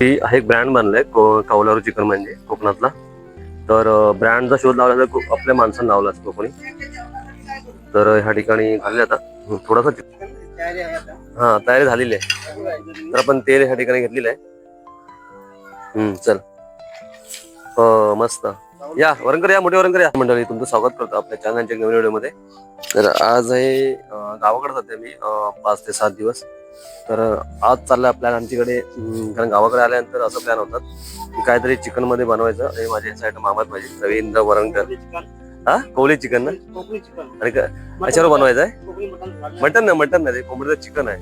ही एक ब्रँड बनलाय कौलारू चिकन म्हणजे कोकणातला. तर ब्रँडचा शोध लावला तर आपल्या माणसानं लावला कोकणी. तर ह्या ठिकाणी घालले आता थोडासा हा तयारी झालेली आहे. तर आपण तेल ह्या ठिकाणी घेतलेलं आहे. चल मस्त या वरंकर या मोठे वरंकर या मंडळी, तुमचं स्वागत करतो आपल्या चॅनलच्या नवीन व्हिडिओमध्ये. तर आज आहे गावाकडे जाते मी 5 ते 7 दिवस. तर आज चाललाय प्लॅन आमच्याकडे, कारण गावाकडे आल्यानंतर असं प्लॅन होतात की काहीतरी चिकन मध्ये बनवायचं. आणि माझ्या साईड मामात पाहिजे रवींद्र वरंकर. हा कोवली चिकन ना, आणि कशावर बनवायचं आहे? मटन ना, मटन नाही, कोंबडीचं चिकन आहे.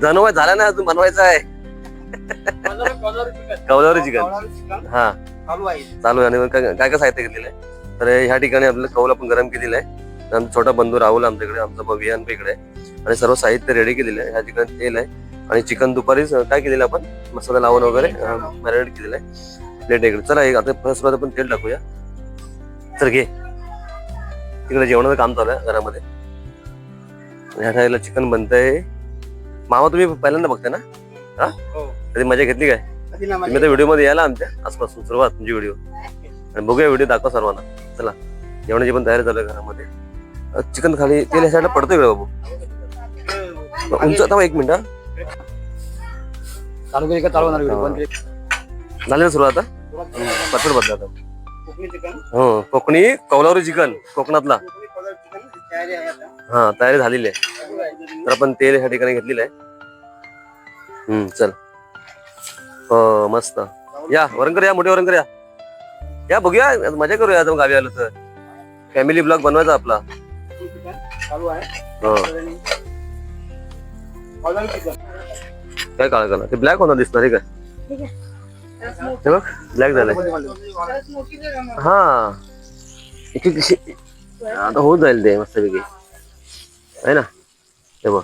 जनवाय झाला ना, अजून बनवायचं आहे कौलारू चिकन. हा चालू आहे. आणि काय काय साहित्य घेतलेलं आहे. तर ह्या ठिकाणी आपल्याला कौल आपण गरम केलेलं आहे. आमचा छोटा बंधू राहुल आमच्याकडे, आमचा विहान इकडे आहे. आणि सर्व साहित्य रेडी केलेलं आहे. ह्या ठिकाणी तेल आहे आणि चिकन दुपारीच काय केलेलं आपण मसाला लावून वगैरे मॅरिनेट केलेलं आहे. प्लेट इकडे. चला आता फर्स्ट आपण तेल टाकूया. तर घे, तिकडे जेवणाचं काम चालू आहे घरामध्ये. ह्या साईडला चिकन बनतंय. मामा तुम्ही पहिल्यांदा बघताय ना? हा कधी मजा घेतली काय? तुम्ही तर व्हिडिओ मध्ये यायला आमच्या आसपासून सुरुवात तुमची व्हिडिओ, आणि बघूया व्हिडिओ दाखवा सर्वांना. चला जेवणाची पण तयारी चालू आहे घरामध्ये. चिकन खाली तेल ह्या साईडला पडतोय इकडे बाबू. उंच थांबा 1 मिनिट. चालू केली का? चालू होणार व्हिडिओ. झाली ना सुरुवात? पटपट बदला आता. हो कोकणी कौलारू चिकन कोकणातला. हा तयारी झालेली आहे. तर आपण तेल ह्या ठिकाणी घेतलेलं आहे. चल हो मस्त या वरंकर या मोठे वरंकर या बघूया मजा करूया. आता गावी आलो तर फॅमिली ब्लॉग बनवायचा आपला. काय काळ करा ते ब्लॅक होणार दिसणार आहे का? हे बघ ब्लॅक झालंय. हा आता होत जाईल ते मस्तपैकी आहे ना. हे बघ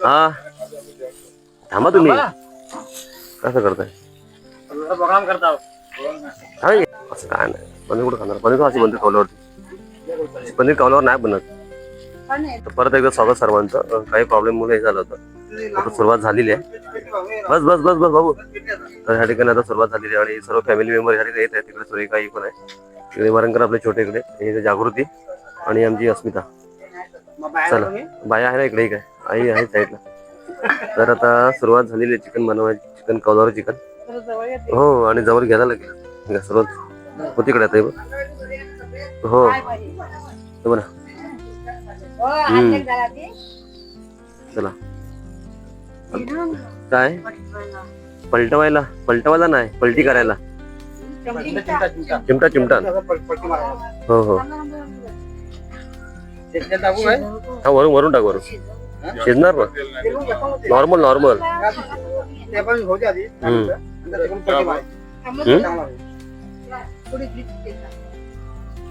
हा थांबा तुम्ही कसं करताय? असं काय नाही. पनीर कुठं खाणार? पनीर अशी बनते कौलावरती. पनीर कौलावर नाही बनत. परत एकदा स्वागत सर्वांचं. काही प्रॉब्लेम मुळे हे झालं होतं. आता सुरुवात झालेली आहे. बस बस बस बस बाबू. तर ह्या ठिकाणी आता सुरुवात झालेली आहे. आणि सर्व फॅमिली मेंबर ह्या ठिकाणी येत आहे. तिकडे सुरेखा ही पण आहे. तिकडे वरंकर आपले छोटे इकडे, हे जागृती आणि आमची अस्मिता. चला बाया आहे ना इकडे, काय आई आहे साईडला. तर आता सुरुवात झालेली आहे चिकन बनवायची. चिकन कौलारू चिकन. हो आणि जवळ घ्यायला लागेल सुरुवात हो तिकडे आता. हो बघा. चला काय पलटवायला नाही, पलटी करायला. चिमटा चिमटा. हो हो हा वरून वरून टाक. वरून शिजणार ना. Normal normal.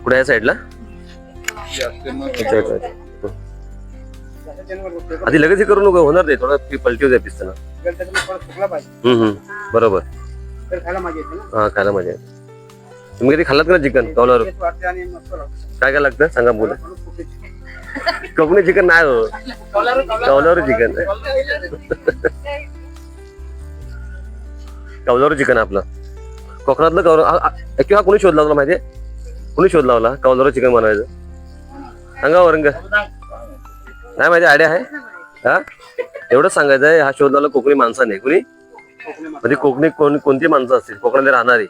कुठे या साईडला? आधी लगेच हे करू नको, होणार नाही. थोडा पलटी होते पिसताना. बरोबर. हा खायला मजा येते. तुम्ही कधी खाल्लात का चिकन कौलारू? काय काय लागतं सांगा बोला. कोकणी चिकन नाही हो, कौलारू चिकन. कौलारू चिकन आपलं कोकणातलं कौलारू. किंवा कोणी शोध लावला माहितीये? कोणी शोध लावला कौलारू चिकन बनवायचं? सांगा वरंग. नाही माहिती आयडिया आहे? हा एवढंच सांगायचं आहे. हा शोध लावला कोकणी माणसाने. कोणी म्हणजे कोकणी कोणती माणसं असतील कोकणामध्ये राहणारी,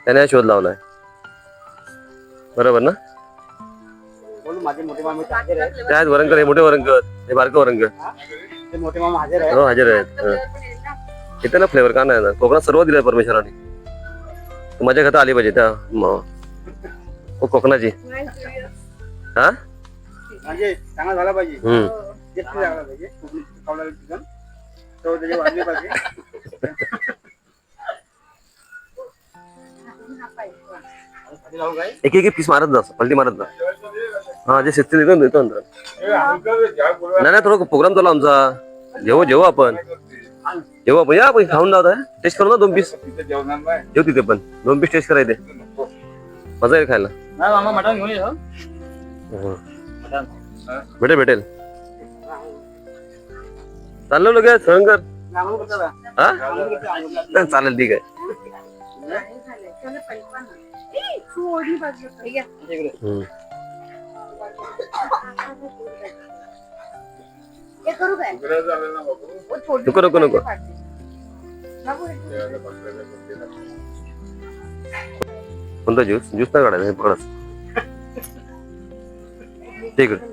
त्याने हा शोध लावलाय. बरोबर ना? काय वरंकर हे मोठे वरंकर, हे बारकं वरंकर. हो हजर आहेत. इथे ना फ्लेवर का नाही ना, कोकणात सर्व दिलंय परमेश्वराने. मजा घेता आली पाहिजे त्या कोकणाची. हा चांगला झाला पाहिजे. एक एक पीस मारत जा, पलटी मारत जा. हा जे शिस्तीने देतो नंतर. नाही थोडं प्रोग्राम चालू आमचा. जेवू आपण या आपण खाऊन जाऊ. टेस्ट करू ना 2 पीस. जेव तिथे पण 2 पीस टेस्ट करायचे. मजा येईल खायला. भेटेल भेटेल. चाललो लगेच सहन हा चालेल ठीक आहे. नको नको नको. कोणता ज्यूस ज्यूस नाही काढायचा हे पकडच ठीक आहे.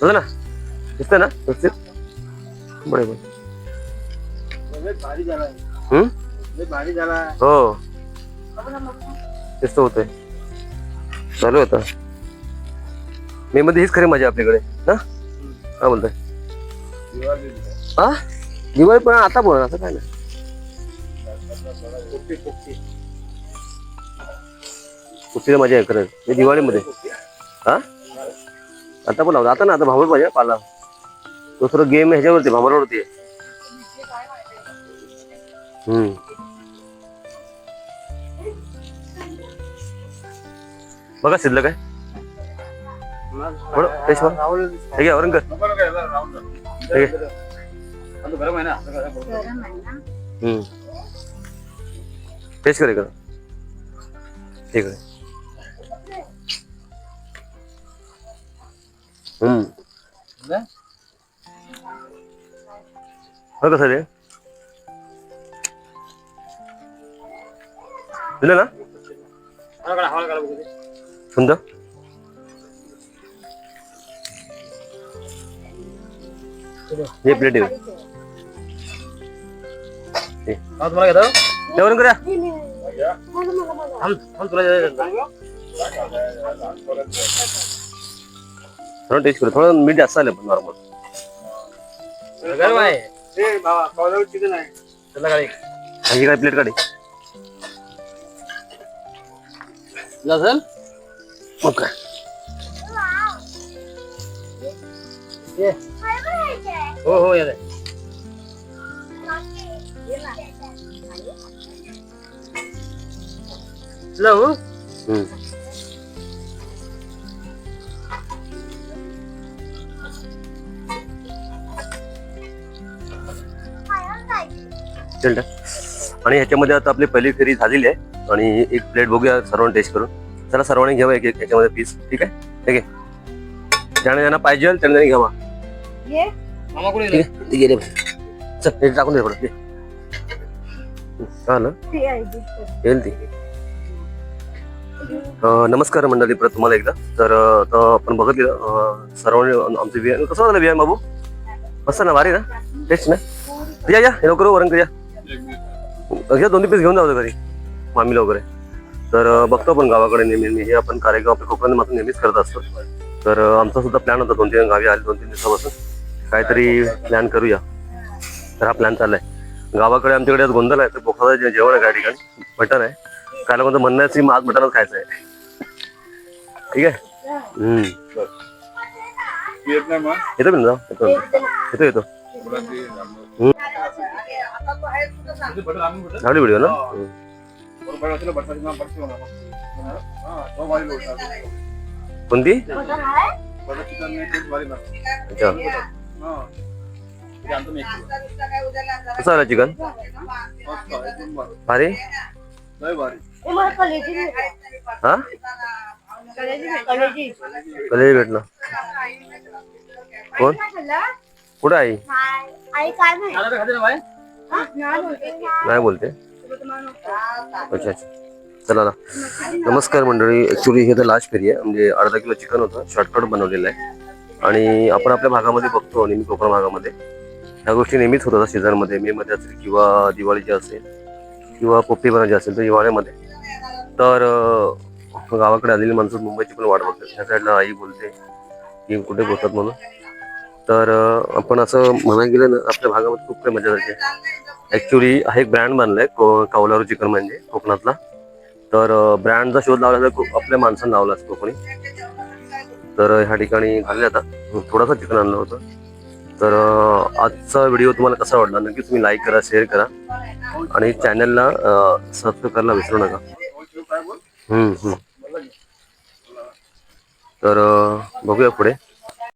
ना दिसतंय ना व्यवस्थित बरोबर. हो तेच होतंय चालू होता मे मध्ये. हीच खरी मजा आपल्याकडे ना. काय बोलताय हा दिवाळी पण आता बोल असं काय नाही. कुठली मजा आहे खरंच मी दिवाळीमध्ये. हा आता पण लावतो आता ना. आता भांबड पाहिजे पाला दुसरं गेम ह्याच्यावरती भांबडवरती आहे. बघा शिजलं काय वरण कर. टेस्ट करे का ठीक आहे. कसं रे दिलं ना समजा. हे प्लेट तुम्हाला घेतो जेवण करूया. थोडं टेस्ट करू. थोडं मीठ जास्त आलं पण नॉर्मल. काय प्लेट काढी ओके. हो हो या आणि ह्याच्यामध्ये आता आपली पहिली फेरी झालेली आहे आणि एक प्लेट बघूया सर्वांनी टेस्ट करून. चला सर्वांनी घ्यावा एक एक ह्याच्यामध्ये पीस. ठीक आहे ठीक आहे. ज्यांना ज्यांना पाहिजे त्यांनी घ्यावा. चल टाकून दे पडत हा ना येईल ती. नमस्कार मंडळी परत तुम्हाला एकदा. तर आपण बघितलं सर्वांनी आमचं बियाणं कसं झालं बियाणं बाबू मस्त ना भारी ना टेस्ट ना. या या हे लवकर वरण करूया. घ्या 2 पीस घेऊन जाऊ घरी मामीला वगैरे. तर बघतो आपण गावाकडे नेहमी हे आपण कार्यक्रम आपल्या कोकणात मात्र नेहमीच करत असतो. तर आमचा सुद्धा प्लॅन होता 2-3 गावी आले 2-3 दिवसापासून काहीतरी प्लॅन करूया. तर हा प्लॅन चाललाय. गावाकडे आमच्याकडे आज गोंधळ आहे. तर बोखाचं जेवण आहे काही ठिकाणी मटण आहे. काय लोकांचं म्हणणं आहे की आज मटणच खायचं आहे. ठीक आहे येतो मी ना येतो येतो झाली व्हिडिओ ना. कोणती अच्छा कसं आलं चिकन भारी हा कलेजी भेटलं. कोण कुठं आई नाही बोलते. अच्छा अच्छा चला ना. नमस्कार मंडळी. ऍक्च्युली हे तर लास्ट फेरी आहे. म्हणजे अर्धा किलो चिकन होतं शॉर्टकट बनवलेलं आहे. आणि आपण आपल्या भागामध्ये बघतो नेहमी कोकण भागामध्ये ह्या गोष्टी नेहमीच होतात सीझनमध्ये मे मध्ये असेल किंवा दिवाळीची असेल किंवा पोपटी बनायची असेल तर हिवाळ्यामध्ये. तर गावाकडे आलेली माणसं मुंबईची पण वाट बघतात. ह्या साईडला आई बोलते की कुठे पोहोचतात म्हणून. तर आपण असं म्हणायला गेलं ना, आपल्या भागामध्ये खूप काही मजा येते. ऍक्च्युली हा एक ब्रँड बनलाय कौलारू चिकन म्हणजे कोकणातला. तर ब्रँडचा शोध लावला तर आपल्या माणसानं लावलाच कोकणी. तर ह्या ठिकाणी झाले आता थोडासा चिकन आणलं होतं. तर आजचा व्हिडिओ तुम्हाला कसा वाटला नक्की तुम्ही लाईक करा, शेअर करा आणि चॅनलला सबस्क्राईब करायला विसरू नका. तर बघूया पुढे.